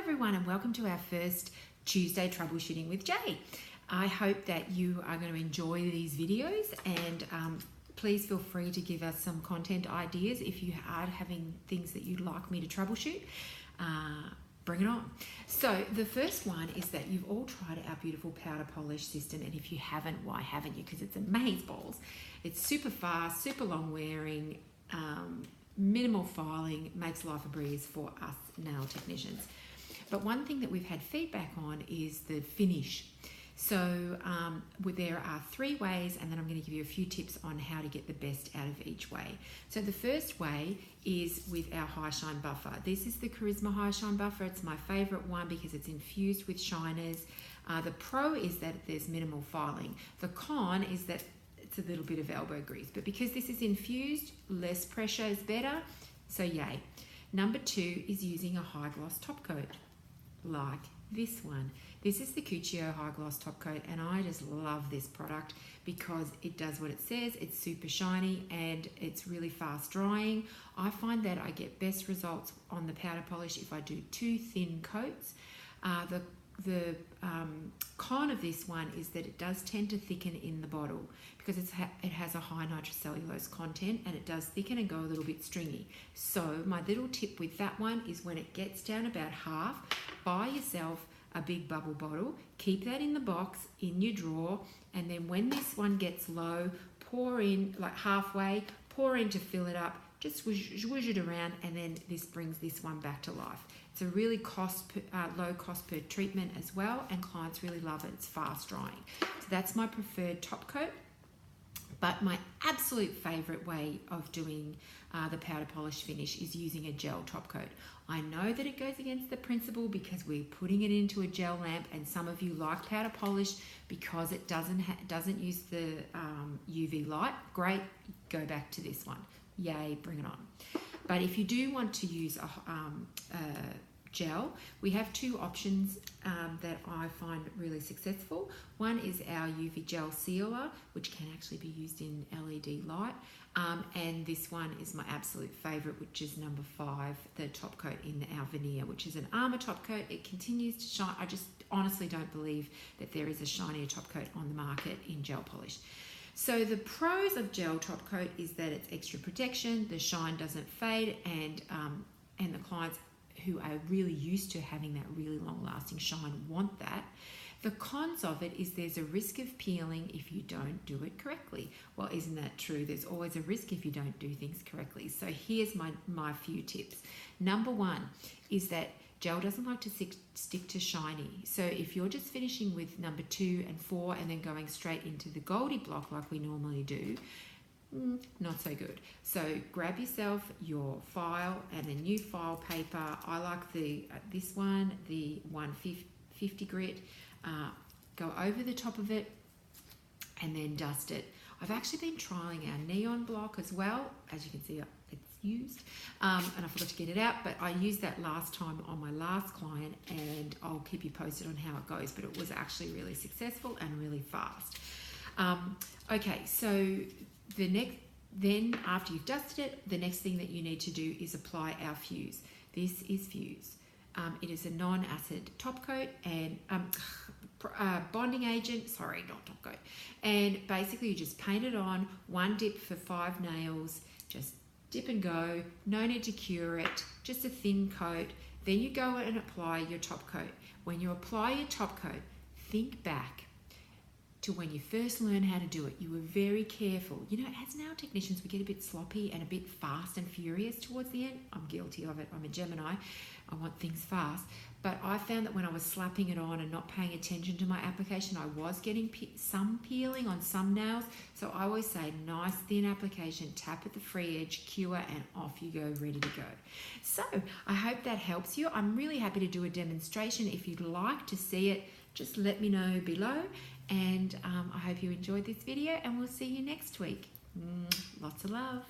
everyone, and welcome to our first Tuesday Troubleshooting with Jay. I hope that you are going to enjoy these videos, and please feel free to give us some content ideas if you are having things that you'd like me to troubleshoot. Bring it on. So the first one is that you've all tried our beautiful powder polish system, and if you haven't, why haven't you? Because it's amazeballs. It's super fast, super long wearing, minimal filing, makes life a breeze for us nail technicians. But one thing that we've had feedback on is the finish. So there are 3 ways, and then I'm going to give you a few tips on how to get the best out of each way. So the first way is with our high shine buffer. This is the Charisma high shine buffer. It's my favorite one because it's infused with shiners. The pro is that there's minimal filing. The con is that it's a little bit of elbow grease, but because this is infused, less pressure is better, so yay. Number 2 is using a high gloss top coat like this one. This is the Cuccio high gloss top coat, and I just love this product because it does what it says. It's super shiny and it's really fast drying. I find that I get best results on the powder polish if I do 2 thin coats. The con of this one is that it does tend to thicken in the bottle because it has a high nitrocellulose content, and it does thicken and go a little bit stringy. So my little tip with that one is when it gets down about half, buy yourself a big bubble bottle, keep that in the box in your drawer, and then when this one gets low, pour in like halfway, pour in to fill it up, just swoosh it around, and then this brings this one back to life. It's a really low cost per treatment as well, and clients really love it. It's fast drying. So that's my preferred top coat. But my absolute favorite way of doing the powder polish finish is using a gel top coat. I know that it goes against the principle because we're putting it into a gel lamp, and some of you like powder polish because it doesn't use the UV light. Great, go back to this one. Yay, bring it on. But if you do want to use a gel, we have 2 options that I find really successful. One is our UV gel sealer, which can actually be used in LED light, and this one is my absolute favorite, which is number 5, the top coat in our veneer, which is an armor top coat. It continues to shine. I just honestly don't believe that there is a shinier top coat on the market in gel polish. So the pros of gel top coat is that it's extra protection, the shine doesn't fade, and the clients who are really used to having that really long-lasting shine want that. The cons of it is there's a risk of peeling if you don't do it correctly. Well, isn't that true? There's always a risk if you don't do things correctly. So here's my few tips. Number 1 is that gel doesn't like to stick to shiny. So if you're just finishing with number 2 and 4 and then going straight into the Goldie block like we normally do, not so good. So grab yourself your file and a new file paper. I like this one, the 150 grit. Go over the top of it and then dust it. I've actually been trialing our neon block as well. As you can see, it's used, and I forgot to get it out, but I used that last time on my last client, and I'll keep you posted on how it goes, but it was actually really successful and really fast. Okay, so then after you've dusted it, the next thing that you need to do is apply our fuse. This is fuse. It is a non-acid top coat and bonding agent, sorry, not top coat. And basically you just paint it on, 1 dip for 5 nails, just dip and go, no need to cure it, just a thin coat. Then you go and apply your top coat. When you apply your top coat, think back to when you first learned how to do it. You were very careful. You know, as nail technicians, we get a bit sloppy and a bit fast and furious towards the end. I'm guilty of it. I'm a Gemini. I want things fast. But I found that when I was slapping it on and not paying attention to my application, I was getting some peeling on some nails. So I always say, nice thin application, tap at the free edge, cure, and off you go, ready to go. So I hope that helps you. I'm really happy to do a demonstration. If you'd like to see it, just let me know below. And I hope you enjoyed this video, and we'll see you next week. Lots of love.